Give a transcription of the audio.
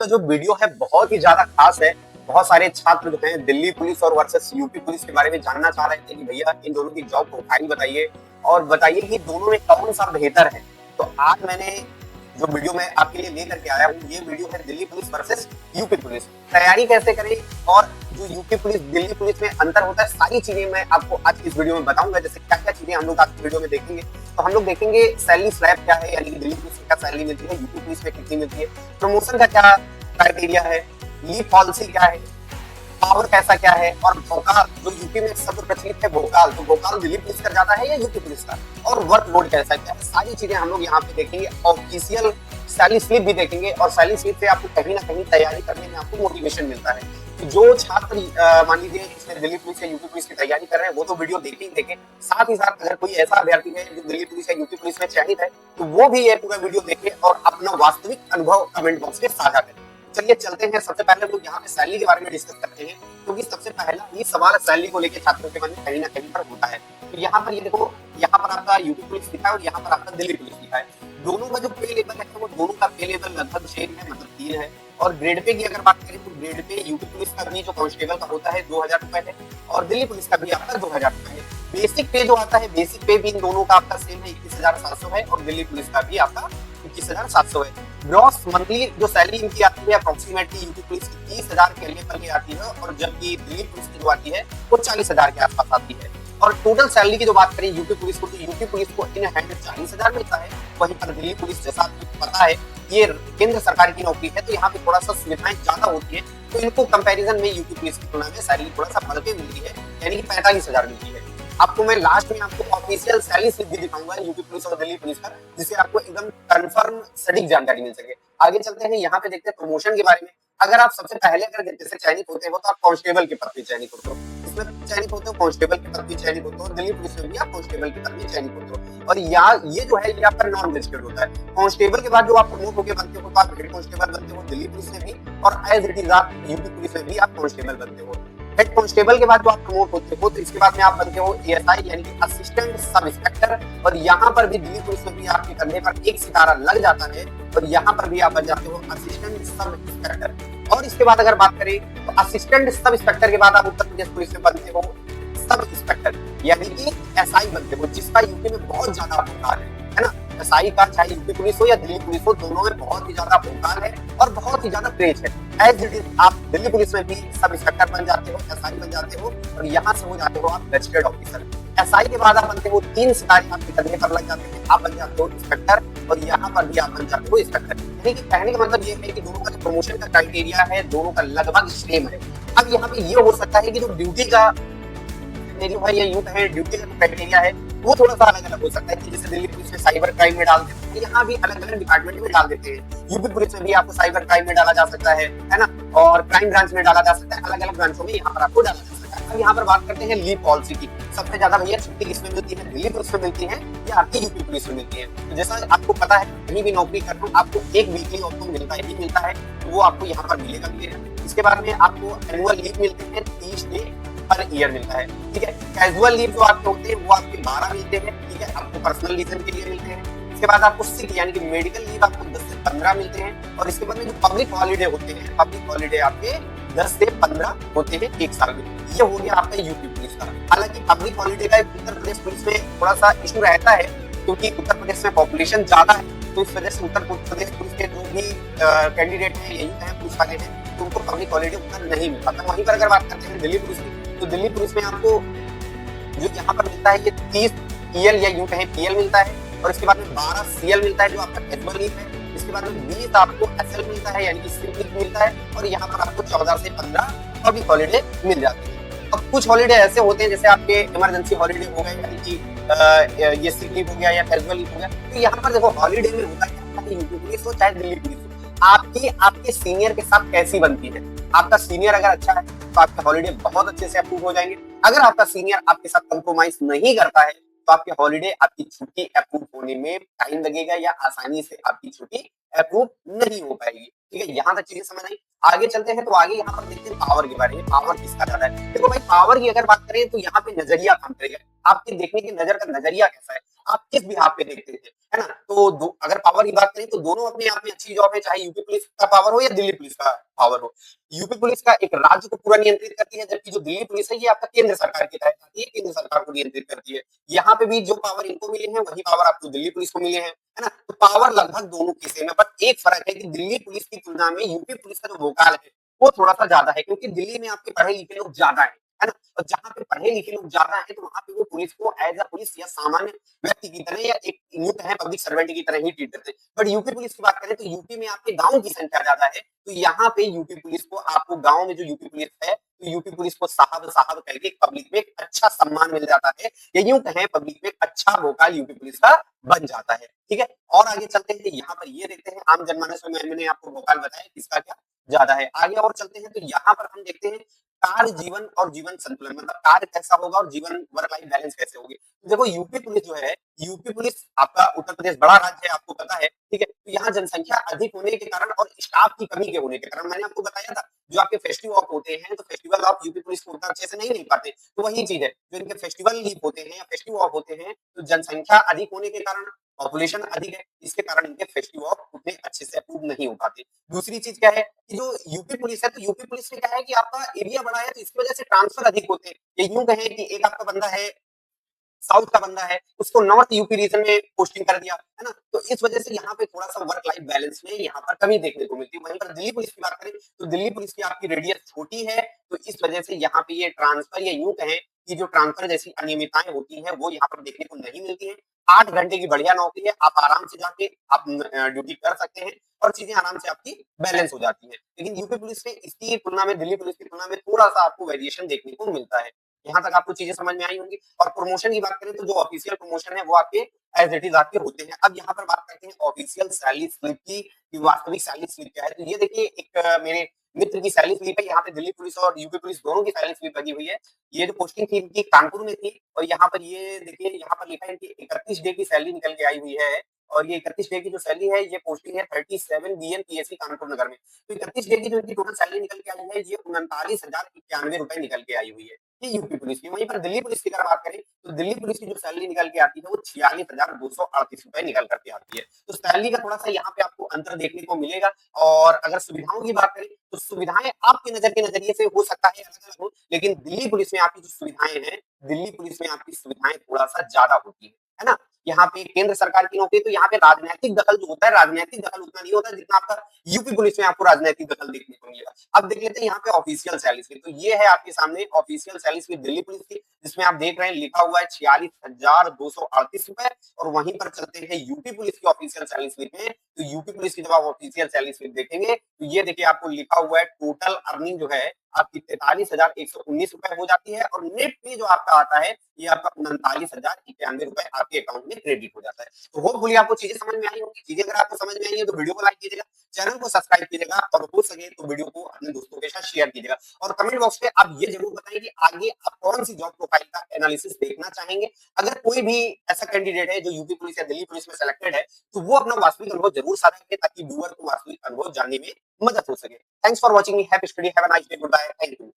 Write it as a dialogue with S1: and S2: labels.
S1: का जो वीडियो है बहुत ही ज्यादा खास है। बहुत सारे छात्र जो हैं दिल्ली पुलिस और वर्सेस यूपी पुलिस के बारे में जानना चाह रहे थे कि भैया इन दोनों की जॉब प्रोफाइल बताइए और बताइए कि दोनों में कौन सा बेहतर है। तो आज मैंने जो वीडियो मैं आपके लिए लेकर के आया हूँ, ये वीडियो है Delhi police versus UP police. तैयारी कैसे करें और जो यूपी पुलिस दिल्ली पुलिस में अंतर होता है, सारी चीजें मैं आपको आज इस वीडियो में बताऊंगा। जैसे क्या क्या चीजें हम लोग आज वीडियो में देखेंगे, तो हम लोग देखेंगे सैलरी स्लैब क्या है, यानी कि दिल्ली पुलिस में क्या सैलरी मिलती है, यूपी पुलिस में कितनी मिलती है, प्रमोशन का क्या क्राइटेरिया है, लीव पॉलिसी क्या है, पावर कैसा क्या है, और भोकाल जो यूपी में शब्द प्रचलित है भोकाल, तो भोकाल दिल्ली पुलिस का जाता है या यूपी पुलिस का, और वर्क लोड कैसा क्या है, सारी चीजें हम लोग यहाँ पे देखेंगे। ऑफिशियल सैलरी स्लिप भी देखेंगे और सैलरी स्लिप से आपको कहीं ना कहीं तैयारी करने में आपको मोटिवेशन मिलता है। तो जो छात्र मान लीजिए इसमें दिल्ली पुलिस या यूपी पुलिस की तैयारी कर रहे हैं, वो तो वीडियो देखे ही देखें। साथ ही साथ अगर कोई ऐसा अभ्यर्थी है जो दिल्ली पुलिस या यूपी पुलिस में चयनित है, तो वो भी ये पूरा वीडियो देखे और अपना वास्तविक अनुभव कमेंट बॉक्स में साझा करें। चलिए चलते हैं। सबसे पहले लोग यहाँ पे सैलरी के बारे में डिस्कस करते हैं, क्योंकि सबसे पहला ये सवाल सैलरी को लेकर छात्रों के मन में कहीं ना कहीं पर होता है। तो यहाँ पर ये देखो, यहाँ पर आपका यूपी पुलिस लिखा है और यहाँ पर आपका दिल्ली पुलिस लिखा है। दोनों का जो पे लेवल है वो दोनों का पे लेवल लगभग सेम है, मतलब 3 है। और ग्रेड पे की अगर बात करें तो ग्रेड पे यूपी पुलिस का भी जो कांस्टेबल का होता है 2000 रुपए है और दिल्ली पुलिस का भी आपका 2000 रुपए है। बेसिक पे जो आता है, बेसिक पे भी इन दोनों का आपका सेम है, 21,700 है, और दिल्ली पुलिस का भी आपका 21,700 है। ग्रॉस मंथली जो सैलरी इनकी आती है अप्रोक्सीमेटली यूपी पुलिस की 30,000 के लेवल पर आती है, और जबकि दिल्ली पुलिस की जो आती है वो 40,000 के आसपास आती है। और टोटल सैलरी की जो बात करें यूपी पुलिस को, तो यूपी पुलिस को इन हैंड 40,000 मिलता है। वहीं पर दिल्ली पुलिस, जैसा आपको पता है ये केंद्र सरकार की नौकरी है, तो यहाँ पे थोड़ा सा सुविधाएं ज्यादा होती है, तो इनको कंपैरिजन में यूपी पुलिस की तुलना में सैलरी थोड़ा सा बढ़ के मिलती है, यानी कि 45,000 मिलती है। आपको मैं लास्ट में आपको ऑफिशियल सैलरी स्लिप भी दिखाऊंगा यूपी पुलिस और दिल्ली पुलिस का, जिससे आपको एकदम कंफर्म सटीक जानकारी मिल सके। आगे चलते हैं, यहाँ पे देखते हैं प्रमोशन के बारे में। अगर आप सबसे पहले अगर जैसे चयनित होते हो तो आप कांस्टेबल के पद पे चयनित होते हो, इसमें चयनित होते हो कांस्टेबल के पद पे चयनित होते हो, दिल्ली पुलिस में भी आप कांस्टेबल के पद पे चयनित होते हो। और यहाँ ये जो है ये आपका नॉन गेजेटेड होता है। कांस्टेबल के बाद जो आप प्रमोट होकर बनते हो तो आप हेड कांस्टेबल बनते हो दिल्ली पुलिस में भी, और एज इट इज आप यूपी पुलिस में भी आप कांस्टेबल बनते हो। हेड कांस्टेबल के बाद जो आप प्रमोट होते हो तो इसके बाद में आप बनते हो एएसआई, यानी कि असिस्टेंट सब इंस्पेक्टर, और यहाँ पर भी दिल्ली पुलिस में भी आपके कंधे पर एक सितारा लग जाता है, और यहाँ पर भी आप बन जाते हो असिस्टेंट सब इंस्पेक्टर। और इसके बाद अगर बात करें तो असिस्टेंट सब इंस्पेक्टर के बाद आप उत्तर प्रदेश पुलिस में बनते हो सब इंस्पेक्टर, यानी कि एसआई बनते हो, जिसका यूपी में बहुत ज्यादा भूगतान है ना। एसआई का चाहे यूपी पुलिस हो या दिल्ली पुलिस हो, दोनों में बहुत ही ज्यादा भूगतान है और बहुत ही ज्यादा क्रेज है। एज इट इज आप दिल्ली पुलिस में भी सब इंस्पेक्टर बन जाते हो, एसआई बन जाते हो, और यहाँ से हो जाते हो आप गजेटेड ऑफिसर। एसआई के बाद आप बनते हो 3 सितारे आपके कंधे पर लग जाते हैं, आप बन जाते हो इंस्पेक्टर, और यहाँ पर भी आप बन जाते हो इंस्पेक्टर। यानी कि कहने का मतलब ये है कि दोनों का जो प्रमोशन का क्राइटेरिया है दोनों का लगभग सेम है। अब यहाँ पे ये हो सकता है कि जो ड्यूटी का या यूं कहें ड्यूटी का क्राइटेरिया है वो थोड़ा सा अलग अलग हो सकता है, कि जैसे दिल्ली पुलिस में साइबर क्राइम में डाल देते हैं, यहाँ भी अलग अलग डिपार्टमेंट में डाल देते हैं। यूपी पुलिस में भी आपको साइबर क्राइम में डाला जा सकता है ना, और क्राइम ब्रांच में डाला जा सकता है, अलग अलग ब्रांचों में यहाँ पर आपको डाला जा सकता है। अब यहाँ पर बात करते हैं लीव पॉलिसी की। सबसे ज्यादा भैया छुट्टी किसमें मिलती है, दिल्ली पुलिस में मिलती है या आपकी यूपी पुलिस में मिलती है। तो जैसा आपको पता है कहीं भी नौकरी कर लो आपको एक वीकली ऑफ तो मिलता ही मिलता है, वो आपको यहाँ पर मिलेगा। इसके बाद में आपको एनुअल लीव मिलते हैं 30 डे पर ईयर मिलता है, ठीक है। कैजुअल लीव जो आपके होते हैं वो आपके 12 मिलते हैं, ठीक है, आपको पर्सनल रीजन के लिए मिलते हैं। इसके बाद आपको सिक यानी कि मेडिकल लीव आपको 10 से 15 मिलते हैं, और इसके बाद में जो पब्लिक हॉलीडे होते हैं, पब्लिक हॉलीडे आपके 10 से 15 होते हैं एक साल में। ये हो गया आपका यूपी पुलिस का। हालांकि पब्लिक हॉलीडे का उत्तर प्रदेश पुलिस में थोड़ा सा इशू रहता है, क्योंकि उत्तर प्रदेश में पॉपुलेशन ज्यादा है, तो इस वजह से उत्तर प्रदेश पुलिस के जो भी कैंडिडेट है यही है पुलिस वाले हैं, तो उनको पब्लिक हॉलीडे उत्तर नहीं मिल पाता। वहीं पर अगर बात करते हैं दिल्ली पुलिस की, तो दिल्ली पुलिस में आपको जो यहाँ पर मिलता है ये 30 ईएल या यूं कहें पीएल मिलता है, और इसके बाद में 12 सीएल मिलता है जो आपका कैजुअल लीव है। इसके बाद में 20 आपको एसएल मिलता है, यानी कि सिक लीव मिलता है, और यहाँ पर आपको 14 से 15 पब्लिक हॉलीडे मिल जाते हैं। अब कुछ हॉलीडे ऐसे होते हैं जैसे आपके इमरजेंसी हॉलीडे हो गए, यानी कि ये सिक लीव हो गया या कैजुअल लीव हो गया। तो यहाँ पर देखो हॉलीडे में होता है चाहे यूपी पुलिस हो चाहे दिल्ली पुलिस हो, आपके सीनियर के साथ कैसी बनती है। आपका सीनियर अगर अच्छा है तो आपके हॉलीडे बहुत अच्छे से अप्रूव हो जाएंगे। अगर आपका सीनियर आपके साथ कंप्रोमाइज नहीं करता है तो आपके हॉलीडे, आपकी छुट्टी अप्रूव होने में टाइम लगेगा, या आसानी से आपकी छुट्टी अप्रूव नहीं हो पाएगी, ठीक है। यहाँ तक चीजें समझ आई। आगे चलते हैं तो आगे यहाँ पर देखते हैं पावर के बारे में, पावर किसका ज्यादा है। देखो भाई पावर की अगर बात करें तो यहाँ पे नजरिया काम करेगा, आपके देखने की नजर का नजरिया कैसा है, आप किस बिहाफ पे देखते थे, है ना। तो अगर पावर की बात करें तो दोनों अपने आप में अच्छी जॉब है, चाहे यूपी पुलिस का पावर हो या दिल्ली पुलिस का पावर हो। यूपी पुलिस का एक राज्य को पूरा नियंत्रित करती है, जबकि जो दिल्ली पुलिस है ये आपका केंद्र सरकार के तहत आती है, केंद्र सरकार को नियंत्रित करती है। यहाँ पे भी जो पावर इनको मिले हैं वही पावर आपको दिल्ली पुलिस को मिले हैं, है ना। तो पावर लगभग दोनों की सेम है, बट एक फर्क है कि दिल्ली पुलिस की तुलना में यूपी पुलिस का जो वोकाल है वो थोड़ा सा ज्यादा है, क्योंकि दिल्ली में आपके पढ़े लिखे लोग ज्यादा है ना। और जहाँ पे पढ़े लिखे लोग ज्यादा है तो वहां पे वो पुलिस को एज अ पुलिस या सामान्य व्यक्ति की तरह या एक यूं कहें पब्लिक सर्वेंट की तरह ही ट्रीट करते हैं। बट यूपी पुलिस की बात करें तो यूपी में आपके गांव की संख्या ज्यादा है, तो यहाँ पे यूपी पुलिस को आपको गांव में जो यूपी पुलिस है तो यूपी पुलिस को साहब साहब करके पब्लिक में एक अच्छा सम्मान मिल जाता है, या यूं कहें पब्लिक में एक अच्छा वोकाल यूपी पुलिस का बन जाता है। ठीक है, और आगे चलते हैं यहाँ पर ये देखते हैं आम जनमानस में मैंने आपको वोकाल बताया किसका क्या ज्यादा है। आगे और चलते हैं तो यहाँ पर हम देखते हैं कार्य जीवन और जीवन संतुलन, मतलब कार्य कैसा होगा और जीवन वर्क लाइफ बैलेंस कैसे होगी। देखो यूपी पुलिस जो है, यूपी पुलिस आपका उत्तर प्रदेश बड़ा राज्य है आपको पता है, ठीक है। तो यहाँ जनसंख्या अधिक होने के कारण और स्टाफ की कमी के होने के कारण मैंने आपको बताया था जो आपके फेस्टिवल ऑफ होते हैं तो फेस्टिवल ऑफ यूपी पुलिस को उतना अच्छे से नहीं पाते, तो वही चीज है जो इनके फेस्टिवल लीव होते हैं या फेस्टिवल ऑफ होते हैं तो जनसंख्या अधिक होने के कारण पॉपुलेशन अधिक है, इसके कारण इनके फेस्टिवल ऑफ उतने अच्छे से अप्रूव नहीं हो पाते। दूसरी चीज क्या है कि जो यूपी पुलिस है तो यूपी पुलिस में क्या है कि आपका एरिया बड़ा है तो इसकी वजह से ट्रांसफर अधिक होते हैं। ये यूं कहें कि एक आपका बंदा है साउथ का बंदा है उसको नॉर्थ यूपी रीजन में पोस्टिंग कर दिया, है ना। तो इस वजह से यहाँ पे थोड़ा सा वर्क लाइफ बैलेंस में यहाँ पर कमी देखने को मिलती है। वहीं पर दिल्ली पुलिस की बात करें तो दिल्ली पुलिस की आपकी रेडियस छोटी है, तो इस वजह से यहाँ पे ये ट्रांसफर या यूं कहें कि जो ट्रांसफर जैसी अनियमितताएं होती हैं वो यहाँ पर देखने को नहीं मिलती है। 8 घंटे की बढ़िया नौकरी है, आप आराम से जाके आप ड्यूटी कर सकते हैं और चीजें आराम से आपकी बैलेंस हो जाती है। लेकिन यूपी पुलिस में इसकी तुलना में दिल्ली पुलिस की तुलना में थोड़ा सा आपको वेरिएशन देखने को मिलता है। यहाँ तक आपको चीजें समझ में आई होंगी। और प्रमोशन की बात करें तो जो ऑफिशियल प्रमोशन है वो आपके एज इट इज आपके होते हैं। अब यहाँ पर बात करते हैं ऑफिशियल सैलरी स्लिप की, वास्तविक सैलरी स्लिप क्या है। तो ये देखिए एक मेरे मित्र की सैलरी स्लिप है, यहाँ पे दिल्ली पुलिस और यूपी पुलिस दोनों की सैलरी स्लिप लगी हुई है। ये जो पोस्टिंग थी इनकी कानपुर में थी और यहाँ पर ये देखिए यहाँ पर लिखा है इनकी 31 डे की सैलरी निकल के आई हुई है। और ये 31 डे की जो सैलरी है ये पोस्टिंग है 37 बीएन पीएससी कानपुर नगर में। तो 31 डे की जो इनकी टोटल सैलरी निकल के आई है ये 39,091 रुपए निकल के आई हुई है, ये यूपी पुलिस की। वहीं पर दिल्ली पुलिस की अगर बात करें तो दिल्ली पुलिस की जो सैलरी निकल के आती है वो 46,238 रुपए निकल करके आती है। तो सैलरी का थोड़ा सा यहाँ पे आपको अंतर देखने को मिलेगा। और अगर सुविधाओं की बात करें तो सुविधाएं आपकी नजर के नजरिए से हो सकता है अलग अलग हो, लेकिन दिल्ली पुलिस में आपकी जो सुविधाएं हैं, दिल्ली पुलिस में आपकी सुविधाएं थोड़ा सा ज्यादा होती है ना। यहाँ पे केंद्र सरकार की नौकरी तो यहाँ पे राजनीतिक दखल जो होता है, राजनीतिक दखल उतना नहीं होता जितना आपका यूपी पुलिस में आपको राजनीतिक दखल देखने को मिलेगा। अब देख लेते हैं यहाँ पे ऑफिशियल सैलरी स्लिप। तो ये है आपके सामने official salary slip Delhi police की, जिसमें आप देख रहे हैं लिखा हुआ है 46,238 रुपए। और वहीं पर चलते हैं यूपी पुलिस की ऑफिशियल सैलरी स्लिप में। तो यूपी पुलिस की जब आप ऑफिशियल सैलरी स्लिप देखेंगे तो ये देखिए आपको लिखा हुआ है टोटल अर्निंग जो है आपकी 43,119 रुपए हो जाती है और नेट पे जो आपका आता है ये आपका 39,091 रुपए आपके अकाउंट में क्रेडिट हो जाता है। तो होपफुली आपको चीजें समझ में आई होंगी। चीजें अगर आपको समझ में आई है तो वीडियो को लाइक कीजिएगा, चैनल को सब्सक्राइब कीजिएगा और हो सके तो वीडियो को अपने दोस्तों के साथ शेयर कीजिएगा। और कमेंट बॉक्स पे आप ये जरूर बताएं कि आगे आप कौन सी जॉब प्रोफाइल का एनालिसिस देखना चाहेंगे। अगर कोई भी ऐसा कैंडिडेट है जो यूपी पुलिस या दिल्ली पुलिस में सेलेक्टेड है तो वो अपना वास्तविक अनुभव जरूर साझा करें ताकि व्यूअर को वास्तविक अनुभव जानने में मदद हो सके। Thanks for watching me, happy study, have a nice day, goodbye, thank you.